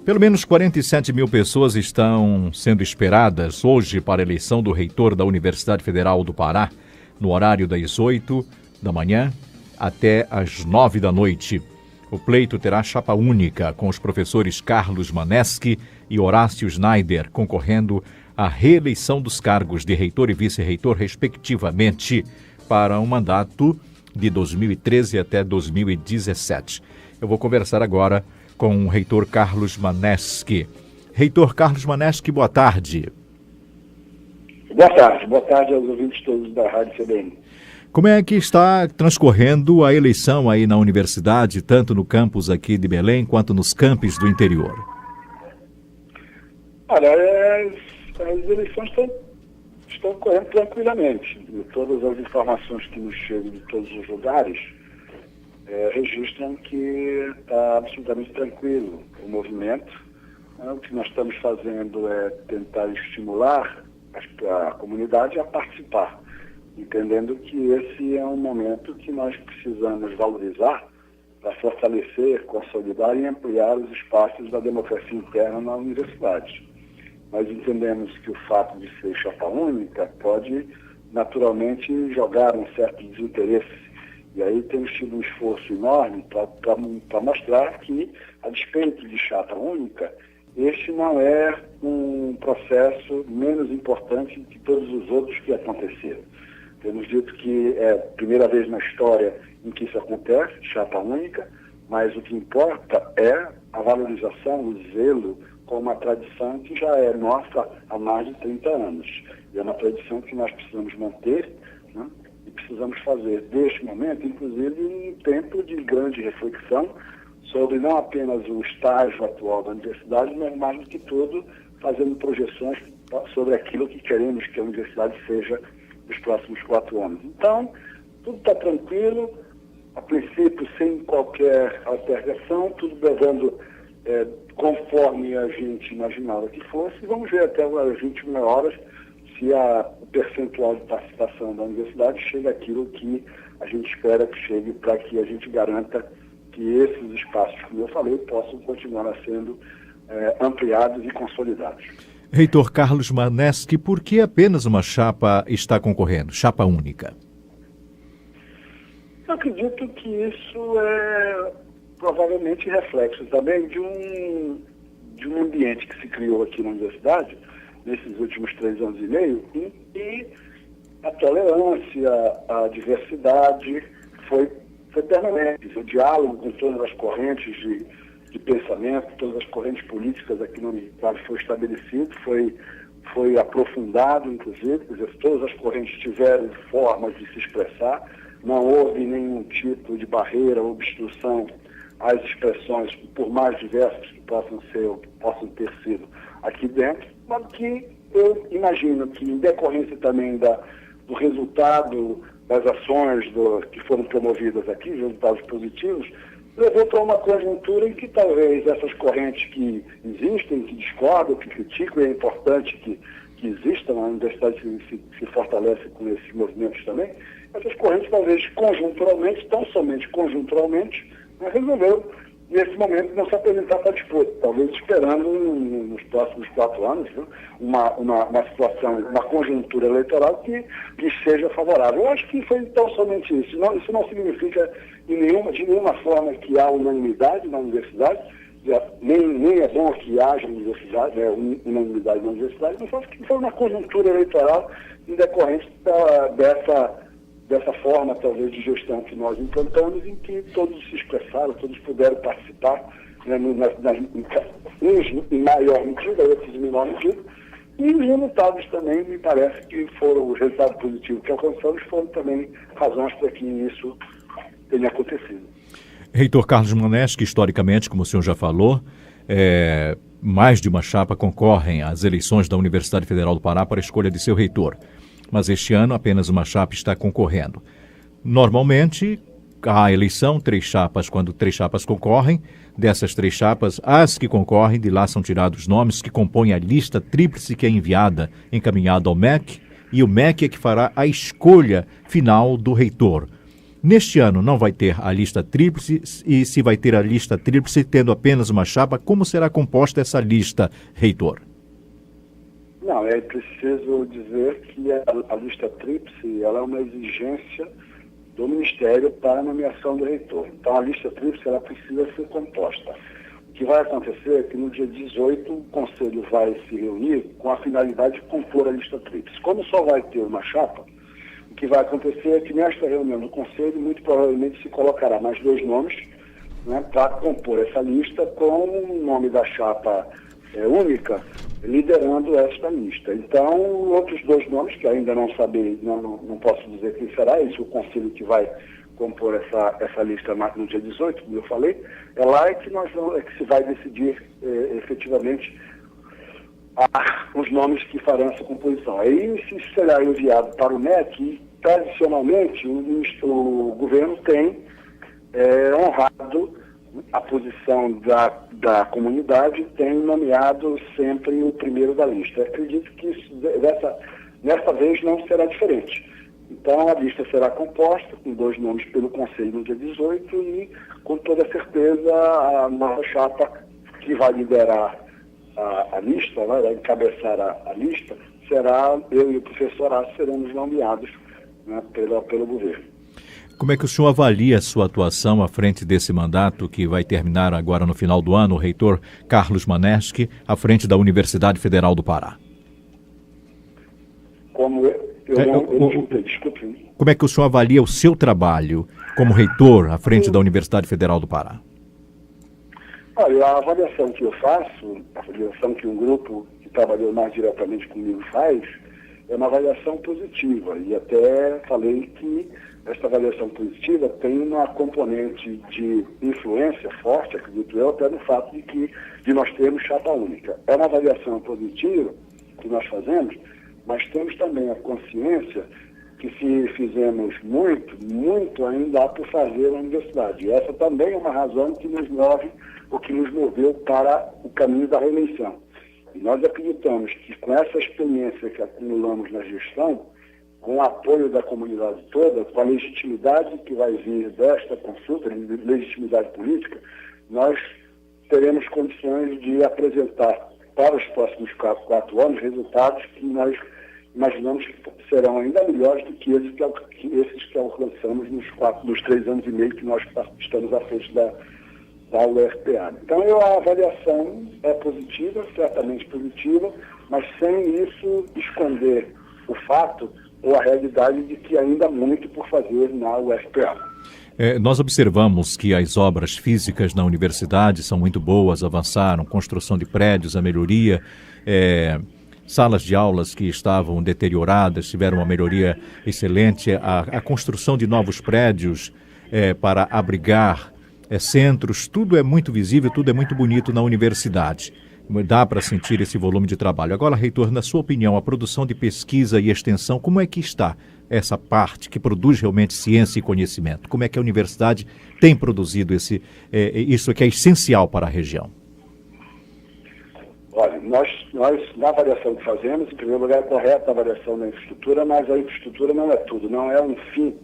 Pelo menos 47 mil pessoas estão sendo esperadas hoje para a eleição do reitor da Universidade Federal do Pará, no horário das 8 da manhã até às 9 da noite. O pleito terá chapa única, com os professores Carlos Maneschi e Horácio Schneider concorrendo à reeleição dos cargos de reitor e vice-reitor, respectivamente, para um mandato de 2013 até 2017. Eu vou conversar agora com o reitor Carlos Maneschi. Reitor Carlos Maneschi, boa tarde. Boa tarde aos ouvintes todos da Rádio CBN. Como é que está transcorrendo a eleição aí na universidade, tanto no campus aqui de Belém, quanto nos campos do interior? Olha, as eleições estão correndo tranquilamente. Todas as informações que nos chegam de todos os lugares registram que está absolutamente tranquilo o movimento. O que nós estamos fazendo é tentar estimular a comunidade a participar, entendendo que esse é um momento que nós precisamos valorizar para fortalecer, consolidar e ampliar os espaços da democracia interna na universidade. Nós entendemos que o fato de ser chapa única pode naturalmente jogar um certo desinteresse. E aí temos tido um esforço enorme para mostrar que, a despeito de chapa única, este não é um processo menos importante que todos os outros que aconteceram. Temos dito que é a primeira vez na história em que isso acontece, chapa única, mas o que importa é a valorização, o zelo com uma tradição que já é nossa há mais de 30 anos. E é uma tradição que nós precisamos manter, né? E precisamos fazer deste momento, inclusive, um tempo de grande reflexão sobre não apenas o estágio atual da universidade, mas mais do que tudo, fazendo projeções sobre aquilo que queremos que a universidade seja nos próximos 4 anos. Então, tudo está tranquilo, a princípio sem qualquer alteração, tudo levando conforme a gente imaginava que fosse. Vamos ver até as 21 horas se o percentual de participação da universidade chega àquilo que a gente espera que chegue, para que a gente garanta que esses espaços, como eu falei, possam continuar sendo ampliados e consolidados. Reitor Carlos Maneschi, por que apenas uma chapa está concorrendo, chapa única? Eu acredito que isso é provavelmente reflexo também de um ambiente que se criou aqui na universidade, nesses últimos 3 anos e meio, em que a tolerância, a diversidade foi permanente. O diálogo com todas as correntes de pensamento, todas as correntes políticas aqui na universidade foi estabelecido, foi aprofundado, inclusive, quer dizer, todas as correntes tiveram formas de se expressar, não houve nenhum tipo de barreira ou obstrução às expressões, por mais diversas que possam ter sido aqui dentro, mas que eu imagino que, em decorrência também do resultado das ações que foram promovidas aqui, resultados positivos, levou para uma conjuntura em que talvez essas correntes que existem, que discordam, que criticam, e é importante que existam, a universidade se fortalece com esses movimentos também, essas correntes talvez conjunturalmente, tão somente conjunturalmente, resolveram, nesse momento, não se apresentar para disputa, talvez esperando nos próximos 4 anos, viu, uma situação, uma conjuntura eleitoral que seja favorável. Eu acho que foi tão somente isso. Isso não significa de nenhuma forma que há unanimidade na universidade, nem é bom que haja unanimidade na universidade, mas acho que foi uma conjuntura eleitoral em decorrência dessa forma, talvez, de gestão que nós implantamos, em que todos se expressaram, todos puderam participar, né, uns em maior medida, outros em menor medida, e os resultados também, me parece que foram, os resultados positivos que alcançamos foram também razões para que isso tenha acontecido. Reitor Carlos Maneschi, historicamente, como o senhor já falou, mais de uma chapa concorrem às eleições da Universidade Federal do Pará para a escolha de seu reitor. Mas este ano apenas uma chapa está concorrendo. Normalmente, há eleição, 3 chapas, quando 3 chapas concorrem, dessas 3 chapas, as que concorrem, de lá são tirados nomes que compõem a lista tríplice que é encaminhada ao MEC, e o MEC é que fará a escolha final do reitor. Neste ano não vai ter a lista tríplice, e se vai ter a lista tríplice tendo apenas uma chapa, como será composta essa lista, reitor? Não, é preciso dizer que a lista tríplice ela é uma exigência do Ministério para a nomeação do reitor. Então, a lista tríplice ela precisa ser composta. O que vai acontecer é que no dia 18 o Conselho vai se reunir com a finalidade de compor a lista tríplice. Como só vai ter uma chapa, o que vai acontecer é que nesta reunião do Conselho, muito provavelmente se colocará mais 2 nomes, né, para compor essa lista com o nome da chapa única liderando esta lista. Então, outros 2 nomes, que ainda não sabem, não posso dizer quem será, esse é o Conselho que vai compor essa lista no dia 18, como eu falei, é lá que se vai decidir efetivamente os nomes que farão essa composição. Aí se será enviado para o MEC e, tradicionalmente, o governo tem honrado a posição da comunidade, tem nomeado sempre o primeiro da lista. Acredito que isso, dessa vez não será diferente. Então, a lista será composta com 2 nomes pelo Conselho no dia 18 e, com toda certeza, a nova chapa que vai liderar a lista, vai encabeçar a lista, será eu e o professor Horácio seremos nomeados, né, pelo governo. Como é que o senhor avalia a sua atuação à frente desse mandato que vai terminar agora no final do ano, o reitor Carlos Maneschi, à frente da Universidade Federal do Pará? Desculpe. Como é que o senhor avalia o seu trabalho como reitor à frente da Universidade Federal do Pará? Olha, a avaliação que eu faço, a avaliação que um grupo que trabalhou mais diretamente comigo faz, é uma avaliação positiva. E até falei que esta avaliação positiva tem uma componente de influência forte, acredito eu, até no fato de nós termos chapa única. É uma avaliação positiva que nós fazemos, mas temos também a consciência que se fizemos muito ainda há por fazer na universidade. E essa também é uma razão que nos move, ou que nos moveu para o caminho da reeleição. E nós acreditamos que com essa experiência que acumulamos na gestão, com o apoio da comunidade toda, com a legitimidade que vai vir desta consulta, legitimidade política, nós teremos condições de apresentar para os próximos 4 anos resultados que nós imaginamos que serão ainda melhores do que esses que alcançamos nos 3 anos e meio que nós estamos à frente da UFPA. Então, a avaliação é positiva, certamente positiva, mas sem isso esconder o fato ou a realidade de que ainda há muito por fazer na UFPA. Nós observamos que as obras físicas na universidade são muito boas, avançaram, construção de prédios, a melhoria, salas de aulas que estavam deterioradas, tiveram uma melhoria excelente, a construção de novos prédios para abrigar centros, tudo é muito visível, tudo é muito bonito na universidade. Dá para sentir esse volume de trabalho. Agora, reitor, na sua opinião, a produção de pesquisa e extensão, como é que está essa parte que produz realmente ciência e conhecimento? Como é que a universidade tem produzido isso que é essencial para a região? Olha, nós na avaliação que fazemos, em primeiro lugar, é correta a avaliação da infraestrutura, mas a infraestrutura não é tudo, não é o fim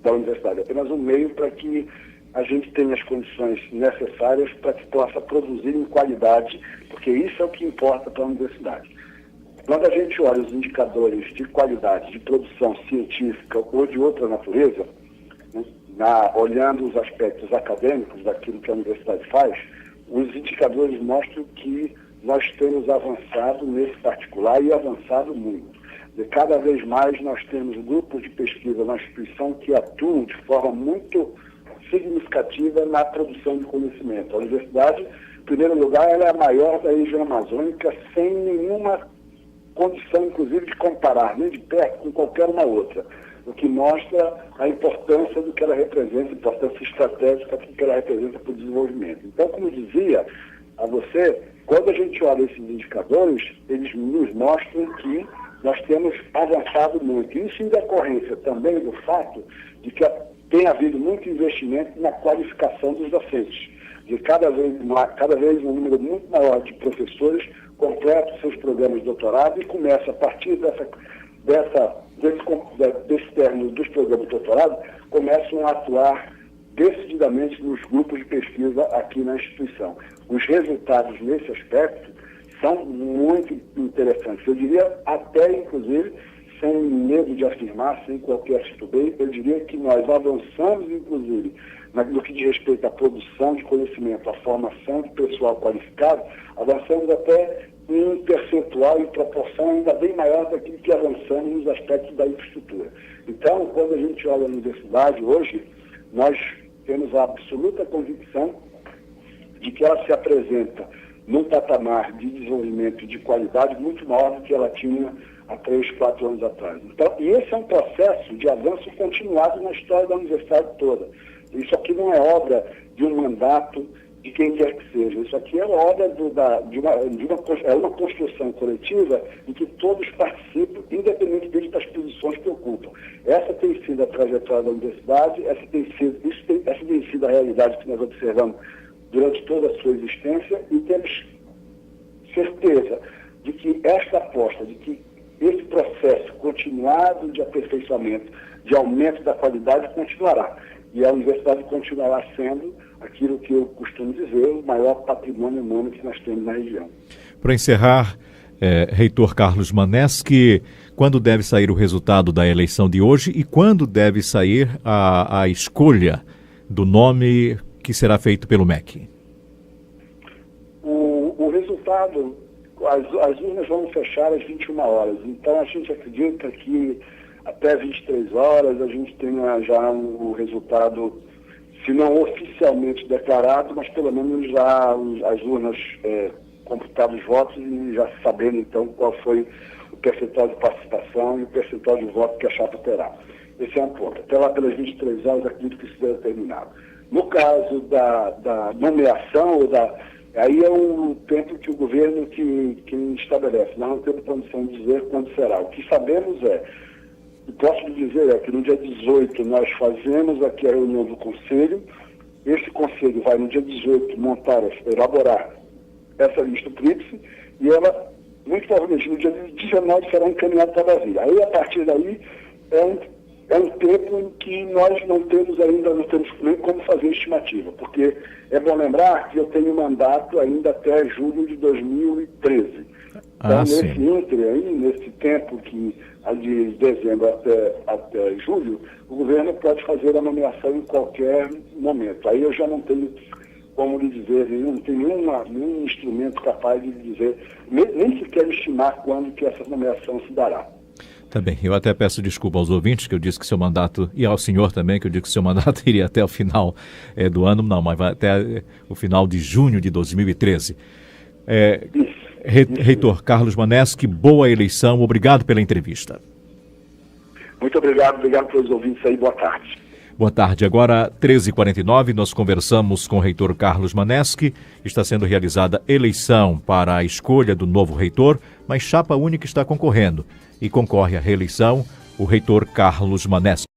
da universidade, é apenas um meio para que a gente tenha as condições necessárias para que possa produzir em qualidade, porque isso é o que importa para a universidade. Quando a gente olha os indicadores de qualidade, de produção científica ou de outra natureza, né, olhando os aspectos acadêmicos daquilo que a universidade faz, os indicadores mostram que nós temos avançado nesse particular e avançado muito. De cada vez mais nós temos grupos de pesquisa na instituição que atuam de forma muito significativa na produção de conhecimento. A universidade, em primeiro lugar, ela é a maior da região amazônica, sem nenhuma condição, inclusive, de comparar, nem de perto, com qualquer uma outra, o que mostra a importância do que ela representa, a importância estratégica do que ela representa para o desenvolvimento. Então, como dizia a você, quando a gente olha esses indicadores, eles nos mostram que nós temos avançado muito. Isso em decorrência também do fato de que tem havido muito investimento na qualificação dos docentes. De cada vez um número muito maior de professores completam seus programas de doutorado e começa, a partir desse término dos programas de doutorado começam a atuar decididamente nos grupos de pesquisa aqui na instituição. Os resultados nesse aspecto são muito interessantes. Eu diria até, inclusive, sem medo de afirmar, sem qualquer titubeio, eu diria que nós avançamos, inclusive, no que diz respeito à produção de conhecimento, à formação de pessoal qualificado, avançamos até em um percentual e proporção ainda bem maior daquilo que avançamos nos aspectos da infraestrutura. Então, quando a gente olha a universidade hoje, nós temos a absoluta convicção de que ela se apresenta num patamar de desenvolvimento de qualidade muito maior do que ela tinha há 3, 4 anos atrás. Então, e esse é um processo de avanço continuado na história da universidade toda. Isso aqui não é obra de um mandato de quem quer que seja. Isso aqui é obra é uma construção coletiva em que todos participam, independentemente das posições que ocupam. Essa tem sido a trajetória da universidade, essa tem sido a realidade que nós observamos durante toda a sua existência, e temos certeza de que esta aposta, de que esse processo continuado de aperfeiçoamento, de aumento da qualidade, continuará. E a universidade continuará sendo aquilo que eu costumo dizer, o maior patrimônio humano que nós temos na região. Para encerrar, reitor Carlos Maneschi, quando deve sair o resultado da eleição de hoje e quando deve sair a escolha do nome que será feito pelo MEC? O resultado, as urnas vão fechar às 21 horas, então a gente acredita que até 23 horas a gente tenha já o resultado, se não oficialmente declarado, mas pelo menos já as urnas computadas os votos e já sabendo então qual foi o percentual de participação e o percentual de voto que a chapa terá. Esse é um ponto. Até lá pelas 23 horas acredito que isso deve terminar. No caso da nomeação, aí é um tempo que o governo que estabelece. Nós não temos condição de dizer quando será. O que sabemos o que posso lhe dizer é que no dia 18 nós fazemos aqui a reunião do Conselho. Esse Conselho vai no dia 18 elaborar essa lista tríplice e ela, muito provavelmente, no dia 19 será encaminhada para Brasília. Aí, a partir daí, é um tempo em que nós não temos nem como fazer estimativa, porque é bom lembrar que eu tenho mandato ainda até julho de 2013. Então, nesse tempo de dezembro até julho, o governo pode fazer a nomeação em qualquer momento. Aí eu já não tenho como lhe dizer, não tenho nenhum instrumento capaz de lhe dizer, nem sequer estimar quando que essa nomeação se dará. Tá bem, eu até peço desculpa aos ouvintes que eu disse que seu mandato, e ao senhor também, que eu disse que seu mandato iria até o final do ano, não, mas vai até o final de junho de 2013. Reitor Carlos Maneschi, boa eleição, obrigado pela entrevista. Muito obrigado pelos ouvintes aí, boa tarde. Boa tarde, agora 13h49, nós conversamos com o reitor Carlos Maneschi. Está sendo realizada eleição para a escolha do novo reitor, mas chapa única está concorrendo e concorre à reeleição o reitor Carlos Maneschi.